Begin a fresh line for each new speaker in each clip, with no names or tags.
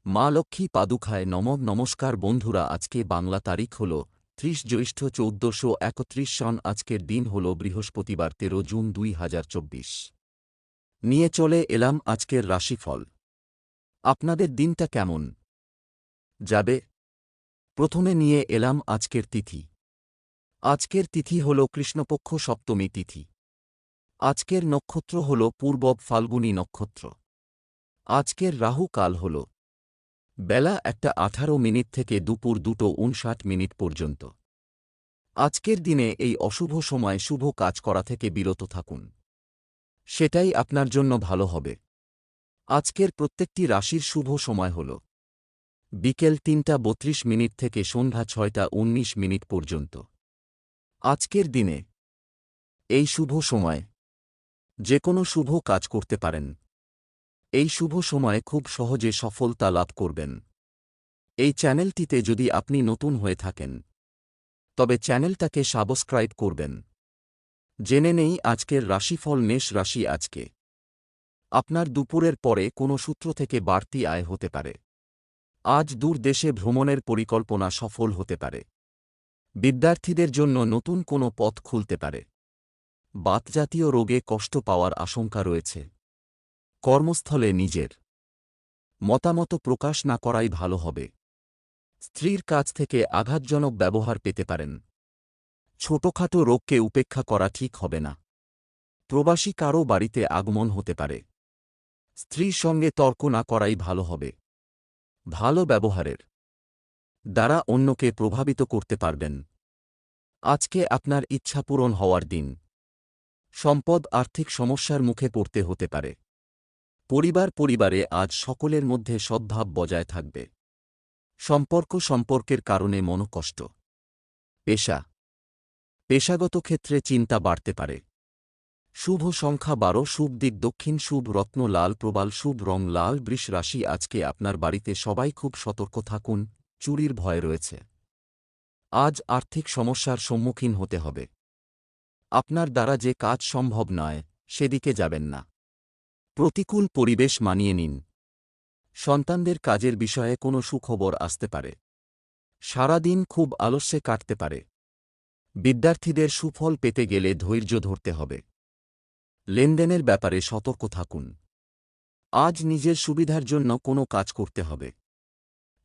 মা লক্ষ্মী পাদুখায় নমস্কার বন্ধুরা, আজকে বাংলা তারিখ হল ৩০ জ্যৈষ্ঠ ১৪৩১ সন। আজকের দিন হল বৃহস্পতিবার ১৩ জুন ২০২৪। নিয়ে চলে এলাম আজকের রাশিফল। আপনাদের দিনটা কেমন যাবে? প্রথমে নিয়ে এলাম আজকের তিথি। আজকের তিথি হল কৃষ্ণপক্ষ সপ্তমী তিথি। আজকের নক্ষত্র হল পূর্বব ফাল্গুনী নক্ষত্র। আজকের রাহু কাল হল বেলা ১টা ১৮ থেকে দুপুর ২টো ৫৯ পর্যন্ত। আজকের দিনে এই অশুভ সময় শুভ কাজ করা থেকে বিরত থাকুন, সেটাই আপনার জন্য ভালো হবে। আজকের প্রত্যেকটি রাশির শুভ সময় হল বিকেল ৩টা ৩২ থেকে সন্ধ্যা ৬টা ১৯ পর্যন্ত। আজকের দিনে এই শুভ সময় যে কোনো শুভ কাজ করতে পারেন। এই শুভ সময়ে খুব সহজে সফলতা লাভ করবেন। এই চ্যানেলটিতে যদি আপনি নতুন হয়ে থাকেন তবে চ্যানেলটাকে সাবস্ক্রাইব করবেন। জেনে নেই আজকের রাশিফল। মেষ রাশি, আজকে আপনার দুপুরের পরে কোনো সূত্র থেকে বাড়তি আয় হতে পারে। আজ দূর দেশে ভ্রমণের পরিকল্পনা সফল হতে পারে। বিদ্যার্থীদের জন্য নতুন কোনো পথ খুলতে পারে। বাতজাতীয় রোগে কষ্ট পাওয়ার আশঙ্কা রয়েছে। কর্মস্থলে নিজের মতামত প্রকাশ না করাই ভালো হবে। স্ত্রীর কাছ থেকে আঘাতজনক ব্যবহার পেতে পারেন। ছোটখাটো রোগকে উপেক্ষা করা ঠিক হবে না। প্রবাসী কারও বাড়িতে আগমন হতে পারে। স্ত্রীর সঙ্গে তর্ক না করাই ভালো হবে। ভালো ব্যবহারের দ্বারা অন্যকে প্রভাবিত করতে পারবেন। আজকে আপনার ইচ্ছা পূরণ হওয়ার দিন। সম্পদ আর্থিক সমস্যার মুখে পড়তে হতে পারে। পরিবারে আজ সকলের মধ্যে সদ্ভাব বজায় থাকবে। সম্পর্কের কারণে মনোকষ্ট। পেশাগত ক্ষেত্রে চিন্তা বাড়তে পারে। শুভ সংখ্যা ১২, শুভ দিক দক্ষিণ, শুভ রত্ন লাল প্রবাল, শুভ রং লাল। বৃষ রাশি, আজকে আপনার বাড়িতে সবাই খুব সতর্ক থাকুন, চুরির ভয় রয়েছে। আজ আর্থিক সমস্যার সম্মুখীন হতে হবে। আপনার দ্বারা যে কাজ সম্ভব নয় সেদিকে যাবেন না। প্রতিকূল পরিবেশ মানিয়ে নিন। সন্তানদের কাজের বিষয়ে কোনো সুখবর আসতে পারে। সারাদিন খুব আলস্যে কাটতে পারে। বিদ্যার্থীদের সুফল পেতে গেলে ধৈর্য ধরতে হবে। লেনদেনের ব্যাপারে সতর্ক থাকুন। আজ নিজের সুবিধার জন্য কোনো কাজ করতে হবে।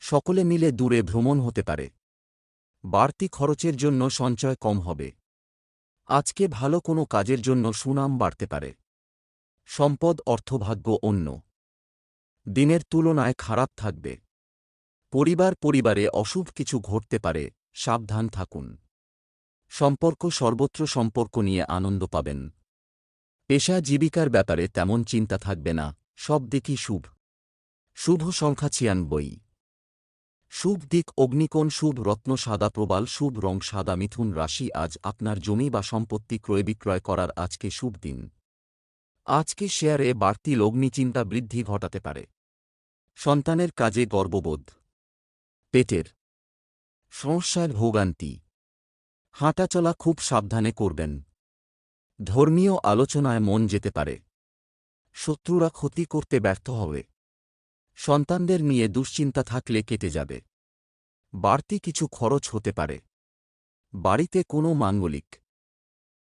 সকলে মিলে দূরে ভ্রমণ হতে পারে। বাড়তি খরচের জন্য সঞ্চয় কম হবে। আজকে ভালো কোনো কাজের জন্য সুনাম বাড়তে পারে। সম্পদ অর্থভাগ্য অন্য দিনের তুলনায় খারাপ থাকবে। পরিবারে অশুভ কিছু ঘটতে পারে, সাবধান থাকুন। সর্বত্র সম্পর্ক নিয়ে আনন্দ পাবেন। পেশা জীবিকার ব্যাপারে তেমন চিন্তা থাকবে না, সব দিকই শুভ। শুভ সংখ্যা ৯৬। শুভ দিক অগ্নিকোণ, শুভ রত্ন সাদা প্রবাল, শুভ রং সাদা। মিথুন রাশি, আজ আপনার জমি বা সম্পত্তি ক্রয় বিক্রয় করার আজকে শুভ দিন। আজকে শেয়ারে বাড়তি লগ্নিচিন্তা বৃদ্ধি ঘটাতে পারে। সন্তানের কাজে গর্ববোধ। পেটের সমস্যার ভোগান্তি। হাঁটাচলা খুব সাবধানে করবেন। ধর্মীয় আলোচনায় মন যেতে পারে। শত্রুরা ক্ষতি করতে ব্যর্থ হবে। সন্তানদের নিয়ে দুশ্চিন্তা থাকলে কেটে যাবে। বাড়তি কিছু খরচ হতে পারে। বাড়িতে কোনো মাঙ্গলিক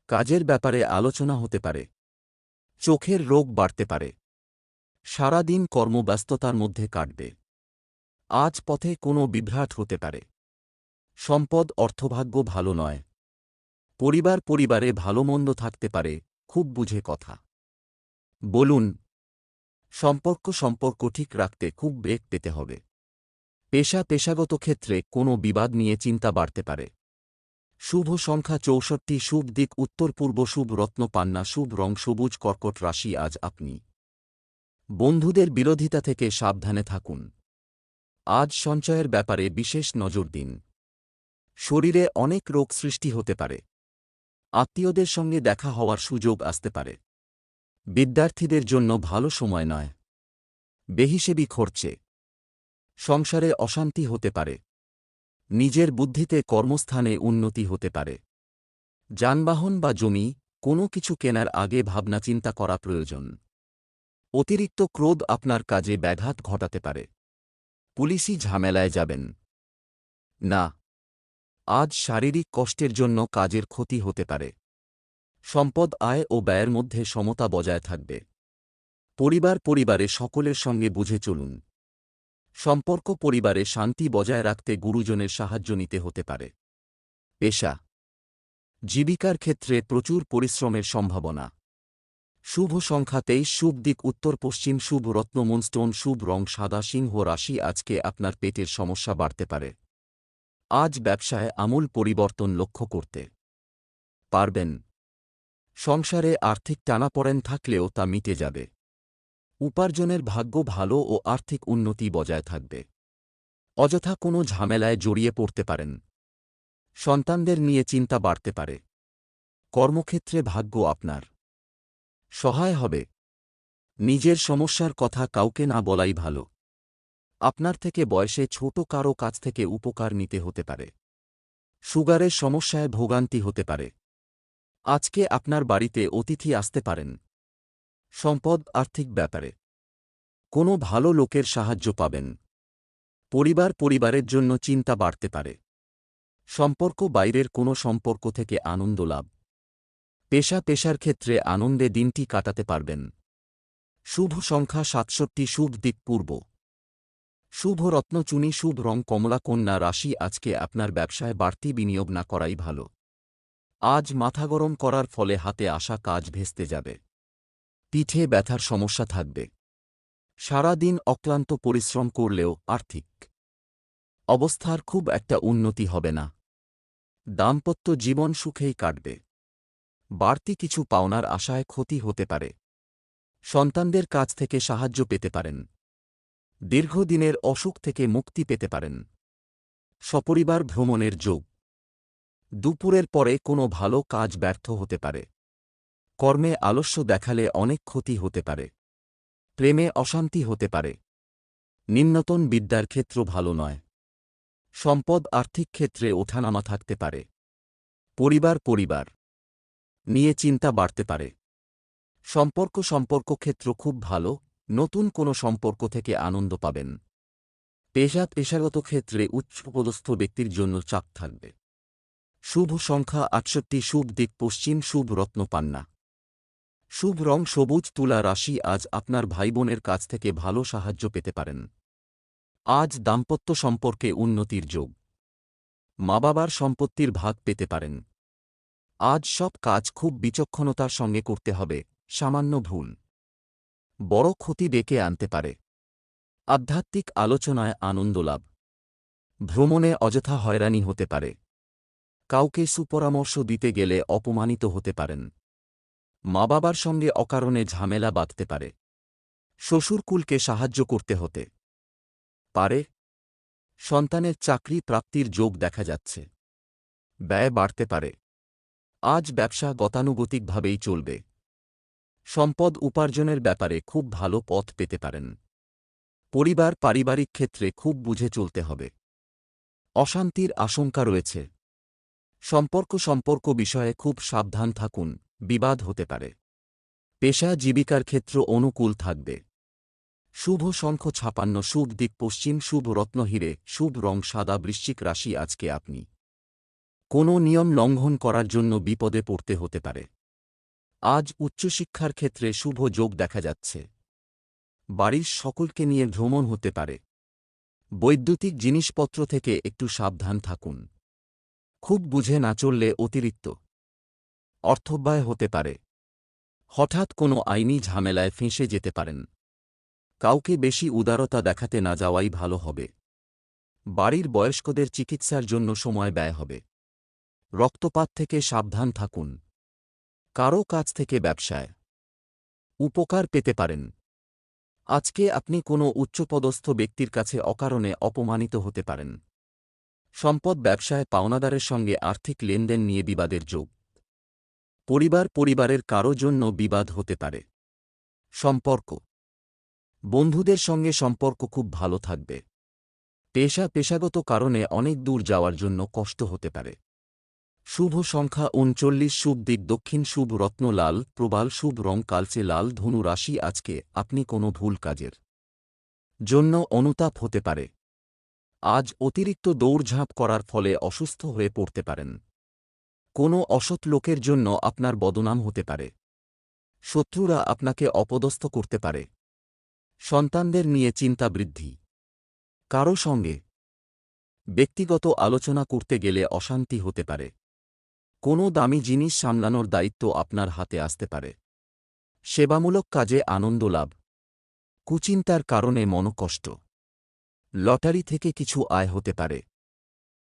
কাজের ব্যাপারে আলোচনা হতে পারে। চোখের রোগ বাড়তে পারে। সারাদিন কর্মব্যস্ততার মধ্যে কাটবে। আজ পথে কোনো বিভ্রাট হতে পারে। সম্পদ অর্থভাগ্য ভালো নয়। পরিবারে ভালোমন্দ থাকতে পারে, খুব বুঝে কথা বলুন। সম্পর্ক ঠিক রাখতে খুব বেগ পেতে হবে। পেশাগত ক্ষেত্রে কোনো বিবাদ নিয়ে চিন্তা বাড়তে পারে। শুভ সংখ্যা ৬৪, শুভ দিক উত্তর পূর্ব, শুভ রত্ন পান্না, শুভ রং সবুজ। কর্কট রাশি, আজ আপনি বন্ধুদের বিরোধিতা থেকে সাবধানে থাকুন। আজ সঞ্চয়ের ব্যাপারে বিশেষ নজর দিন। শরীরে অনেক রোগ সৃষ্টি হতে পারে। আত্মীয়দের সঙ্গে দেখা হওয়ার সুযোগ আসতে পারে। বিদ্যার্থীদের জন্য ভালো সময় নয়। বেহিসেবি খরচে সংসারে অশান্তি হতে পারে। নিজের বুদ্ধিতে কর্মস্থানে উন্নতি হতে পারে। যানবাহন বা জমি কোনো কিছু কেনার আগে ভাবনা চিন্তা করা প্রয়োজন। অতিরিক্ত ক্রোধ আপনার কাজে ব্যাঘাত ঘটাতে পারে। পুলিশি ঝামেলায় যাবেন না। আজ শারীরিক কষ্টের জন্য কাজের ক্ষতি হতে পারে। সম্পদ আয় ও ব্যয়ের মধ্যে সমতা বজায় থাকবে। পরিবারে সকলের সঙ্গে বুঝে চলুন। সম্পর্ক পরিবারে শান্তি বজায় রাখতে গুরুজনের সাহায্য নিতে হতে পারে। পেশা জীবিকার ক্ষেত্রে প্রচুর পরিশ্রমের সম্ভাবনা। শুভ সংখ্যা 23, শুভ দিক উত্তর পশ্চিম, শুভ রত্ন মুনস্টোন, শুভ রং সাদা। সিংহ রাশি, আজকে আপনার পেটের সমস্যা বাড়তে পারে। আজ ব্যবসায় আমূল পরিবর্তন লক্ষ্য করতে পারবেন। সংসারে আর্থিক টানাপোড়েন থাকলেও তা মিটে যাবে। উপার্জনের ভাগ্য ভালো ও আর্থিক উন্নতি বজায় থাকবে। অযথা কোনো ঝামেলায় জড়িয়ে পড়তে পারেন। সন্তানদের নিয়ে চিন্তা বাড়তে পারে। কর্মক্ষেত্রে ভাগ্য আপনার সহায় হবে। নিজের সমস্যার কথা কাউকে না বলাই ভালো। আপনার থেকে বয়সে ছোট কারো কাছ থেকে উপকার নিতে হতে পারে। সুগারের সমস্যায় ভোগান্তি হতে পারে। আজকে আপনার বাড়িতে অতিথি আসতে পারেন। সম্পদ আর্থিক ব্যাপারে কোনো ভালো লোকের সাহায্য পাবেন। পরিবারের জন্য চিন্তা বাড়তে পারে। সম্পর্ক বাইরের কোনো সম্পর্ক থেকে আনন্দ লাভ। পেশার ক্ষেত্রে আনন্দে দিনটি কাটাতে পারবেন। শুভ সংখ্যা 67, শুভ দিক পূর্ব, শুভ রত্ন চুনি, শুভ রং কমলা। কন্যা রাশি, আজকে আপনার ব্যবসায় বাড়তি বিনিয়োগ না করাই ভালো। আজ মাথা গরম করার ফলে হাতে আসা কাজ ভেস্তে যাবে। পিঠে ব্যথার সমস্যা থাকবে। সারা দিন অক্লান্ত পরিশ্রম করলেও আর্থিক অবস্থার খুব একটা উন্নতি হবে না। দাম্পত্য জীবন সুখেই কাটবে। বাড়তি কিছু পাওনার আশায় ক্ষতি হতে পারে। সন্তানদের কাছ থেকে সাহায্য পেতে পারেন। দীর্ঘদিনের অসুখ থেকে মুক্তি পেতে পারেন। সপরিবার ভ্রমণের যোগ। দুপুরের পরে কোনো ভালো কাজ ব্যর্থ হতে পারে। কর্মে আলস্য দেখালে অনেক ক্ষতি হতে পারে। প্রেমে অশান্তি হতে পারে। নিম্নতন বিদ্যার ক্ষেত্র ভালো নয়। সম্পদ আর্থিক ক্ষেত্রে ওঠানামা থাকতে পারে। পরিবার নিয়ে চিন্তা বাড়তে পারে। সম্পর্ক ক্ষেত্র খুব ভালো। নতুন কোনো সম্পর্ক থেকে আনন্দ পাবেন। পেশাগত ক্ষেত্রে উচ্চপদস্থ ব্যক্তির জন্য চাপ থাকবে। শুভ সংখ্যা 68, শুভ দিক পশ্চিম, শুভ রত্ন পান্না, শুভ রং সবুজ। তুলা রাশি, আজ আপনার ভাইবোনের কাছ থেকে ভালো সাহায্য পেতে পারেন। আজ দাম্পত্য সম্পর্কে উন্নতির যোগ। মা বাবার সম্পত্তির ভাগ পেতে পারেন। আজ সব কাজ খুব বিচক্ষণতার সঙ্গে করতে হবে। সামান্য ভুল বড় ক্ষতি ডেকে আনতে পারে। আধ্যাত্মিক আলোচনায় আনন্দ লাভ। ভ্রমণে অযথা হয়রানি হতে পারে। কাউকে সুপরামর্শ দিতে গেলে অপমানিত হতে পারেন। মা বাবার সঙ্গে অকারণে ঝামেলা বাঁধতে পারে। শ্বশুরকুলকে সাহায্য করতে হতে পারে। সন্তানের চাকরি প্রাপ্তির যোগ দেখা যাচ্ছে। ব্যয় বাড়তে পারে। আজ ব্যবসা গতানুগতিকভাবেই চলবে। সম্পদ উপার্জনের ব্যাপারে খুব ভালো পথ পেতে পারেন। পারিবারিক ক্ষেত্রে খুব বুঝে চলতে হবে। অশান্তির আশঙ্কা রয়েছে। সম্পর্ক বিষয়ে খুব সাবধান থাকুন, বিবাদ হতে পারে। পেশা জীবিকার ক্ষেত্র অনুকূল থাকবে। শুভ সংখ্যা 56, শুভ দিক পশ্চিম, শুভ রত্ন হীরে, শুভ রং সাদা। বৃশ্চিক রাশি, আজকে আপনি কোনো নিয়ম লঙ্ঘন করার জন্য বিপদে পড়তে হতে পারে। আজ উচ্চশিক্ষার ক্ষেত্রে শুভ যোগ দেখা যাচ্ছে। বাড়ির সকলকে নিয়ে ভ্রমণ হতে পারে। বৈদ্যুতিক জিনিসপত্র থেকে একটু সাবধান থাকুন। খুব বুঝে না চললে অতিরিক্ত অর্থব্যয় হতে পারে। হঠাৎ কোনো আইনি ঝামেলায় ফেঁসে যেতে পারেন। কাউকে বেশি উদারতা দেখাতে না যাওয়াই ভালো হবে। বাড়ির বয়স্কদের চিকিৎসার জন্য সময় ব্যয় হবে। রক্তপাত থেকে সাবধান থাকুন। কারও কাছ থেকে ব্যবসায় উপকার পেতে পারেন। আজকে আপনি কোনো উচ্চপদস্থ ব্যক্তির কাছে অকারণে অপমানিত হতে পারেন। সম্পদ ব্যবসায় পাওনাদারের সঙ্গে আর্থিক লেনদেন নিয়ে বিবাদের যোগ। পরিবারের কারো জন্য বিবাদ হতে পারে। সম্পর্ক বন্ধুদের সঙ্গে সম্পর্ক খুব ভালো থাকবে। পেশাগত কারণে অনেক দূর যাওয়ার জন্য কষ্ট হতে পারে। শুভ সংখ্যা 39, শুভ দিক দক্ষিণ, শুভ রত্ন লাল প্রবাল, শুভ রং কালচে লাল। ধনু রাশি, আজকে আপনি কোনো ভুল কাজের জন্য অনুতাপ হতে পারে। আজ অতিরিক্ত দৌড়ঝাঁপ করার ফলে অসুস্থ হয়ে পড়তে পারেন। কোনো অসৎ লোকের জন্য আপনার বদনাম হতে পারে। শত্রুরা আপনাকে অপদস্থ করতে পারে। সন্তানদের নিয়ে চিন্তা বৃদ্ধি। কারো সঙ্গে ব্যক্তিগত আলোচনা করতে গেলে অশান্তি হতে পারে। কোনো দামি জিনিস সামলানোর দায়িত্ব আপনার হাতে আসতে পারে। সেবামূলক কাজে আনন্দ লাভ। কুচিন্তার কারণে মনকষ্ট। লটারি থেকে কিছু আয় হতে পারে।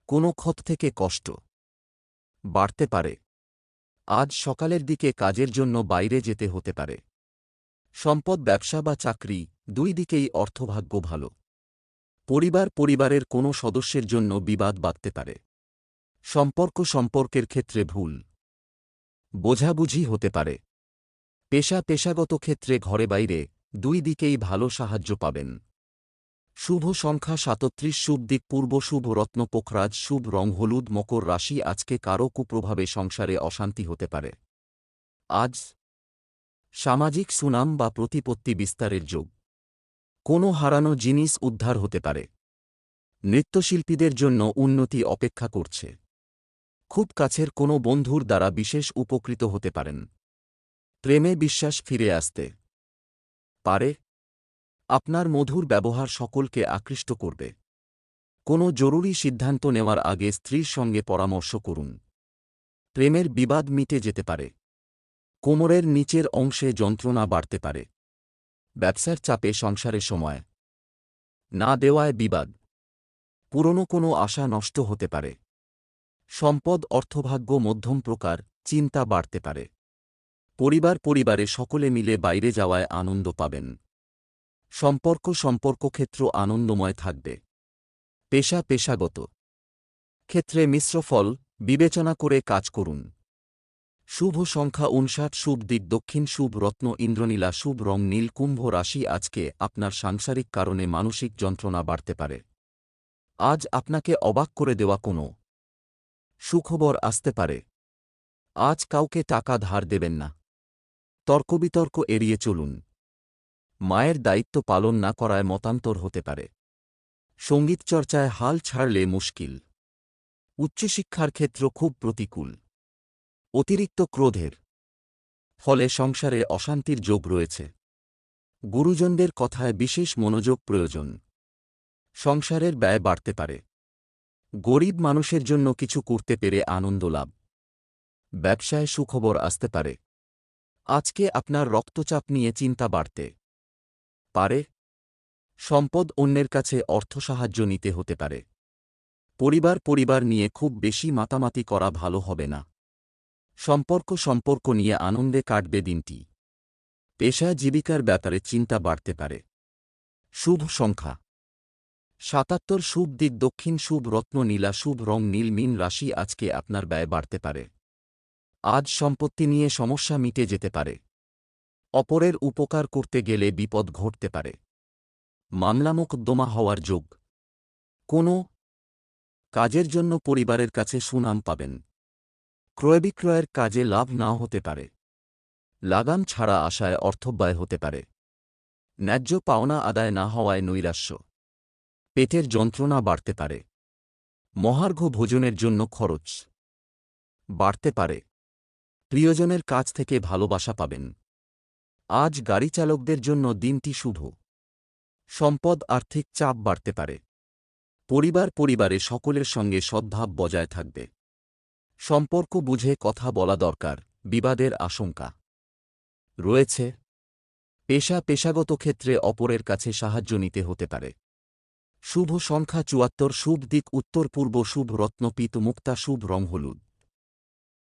কোনো ক্ষত থেকে কষ্ট বাড়তে পারে। আজ সকালের দিকে কাজের জন্য বাইরে যেতে হতে পারে। সম্পদ, ব্যবসা বা চাকরি দুই দিকেই অর্থভাগ্য ভালো। পরিবারের কোনো সদস্যের জন্য বিবাদ বাধতে পারে। সম্পর্কের ক্ষেত্রে ভুল বোঝাবুঝি হতে পারে। পেশাগত ক্ষেত্রে ঘরে বাইরে দুই দিকেই ভালো সাহায্য পাবেন। শুভ সংখ্যা 37, শুভ দিক পূর্ব, শুভ রত্ন পোখরাজ, শুভ রং হলুদ। মকর রাশি, আজকে কারো কুপ্রভাবে সংসারে অশান্তি হতে পারে। আজ সামাজিক সুনাম বা প্রতিপত্তি বিস্তারের যোগ। কোনো হারানো জিনিস উদ্ধার হতে পারে। নৃত্যশিল্পীদের জন্য উন্নতি অপেক্ষা করছে। খুব কাছের কোনো বন্ধুর দ্বারা বিশেষ উপকৃত হতে পারেন। প্রেমে বিশ্বাস ফিরে আসতে পারে। আপনার মধুর ব্যবহার সকলকে আকৃষ্ট করবে। কোনো জরুরি সিদ্ধান্ত নেওয়ার আগে স্ত্রীর সঙ্গে পরামর্শ করুন। প্রেমের বিবাদ মিটে যেতে পারে। কোমরের নিচের অংশে যন্ত্রণা বাড়তে পারে। ব্যবসার চাপে সংসারের সময় না দেওয়ায় বিবাদ। পুরনো কোনো আশা নষ্ট হতে পারে। সম্পদ, অর্থভাগ্য মধ্যম প্রকার, চিন্তা বাড়তে পারে। পরিবারে সকলে মিলে বাইরে যাওয়ায় আনন্দ পাবেন। সম্পর্কক্ষেত্র আনন্দময় থাকবে। পেশাগত ক্ষেত্রে মিশ্র ফল বিবেচনা করে কাজ করুন। শুভ সংখ্যা 59, শুভ দিক দক্ষিণ, শুভ রত্ন ইন্দ্রনীলা, শুভ রং নীল। কুম্ভ রাশি, আজকে আপনার সাংসারিক কারণে মানসিক যন্ত্রণা বাড়তে পারে। আজ আপনাকে অবাক করে দেওয়া কোনো সুখবর আসতে পারে। আজ কাউকে টাকা ধার দেবেন না। তর্কবিতর্ক এড়িয়ে চলুন। মায়ের দায়িত্ব পালন না করায় মতান্তর হতে পারে। সঙ্গীত চর্চায় হাল ছাড়লে মুশকিল। উচ্চশিক্ষার ক্ষেত্র খুব প্রতিকূল। অতিরিক্ত ক্রোধের ফলে সংসারে অশান্তির যোগ রয়েছে। গুরুজনদের কথায় বিশেষ মনোযোগ প্রয়োজন। সংসারের ব্যয় বাড়তে পারে। গরিব মানুষের জন্য কিছু করতে পেরে আনন্দ লাভ। ব্যবসায় সুখবর আসতে পারে। আজকে আপনার রক্তচাপ নিয়ে চিন্তা বাড়তে পারে। সম্পদ, অন্যের কাছে অর্থ সাহায্য নিতে হতে পারে। পরিবার নিয়ে খুব বেশি মাতামাতি করা ভালো হবে না। সম্পর্ক নিয়ে আনন্দে কাটবে দিনটি। পেশা জীবিকার ব্যাপারে চিন্তা বাড়তে পারে। শুভ সংখ্যা 77, শুভ দিক দক্ষিণ, শুভ রত্ন নীলা, শুভ রং নীল। মীন রাশি, আজকে আপনার ব্যয় বাড়তে পারে। আজ সম্পত্তি নিয়ে সমস্যা মিটে যেতে পারে। অপরের উপকার করতে গেলে বিপদ ঘটতে পারে। মামলা মোকদ্দমা হওয়ার যোগ। কোনো কাজের জন্য পরিবারের কাছে সুনাম পাবেন। ক্রয়বিক্রয়ের কাজে লাভ নাও হতে পারে। লাগাম ছাড়া আশায় অর্থব্যয় হতে পারে। ন্যায্য পাওনা আদায় না হওয়ায় নৈরাশ্য। পেটের যন্ত্রণা বাড়তে পারে। মহার্ঘ ভোজনের জন্য খরচ বাড়তে পারে। প্রিয়জনের কাছ থেকে ভালোবাসা পাবেন। আজ গাড়ি চালকদের জন্য দিনটি শুভ। সম্পদ, আর্থিক চাপ বাড়তে পারে। পরিবারে সকলের সঙ্গে সদ্ভাব বজায় থাকবে। সম্পর্ক বুঝে কথা বলা দরকার। বিবাদের আশঙ্কা রয়েছে। পেশাগত ক্ষেত্রে অপরের কাছে সাহায্য নিতে হতে পারে। শুভ সংখ্যা 74, শুভ দিক উত্তর পূর্ব, শুভ রত্ন পীত মুক্তা, শুভ রং হলুদ।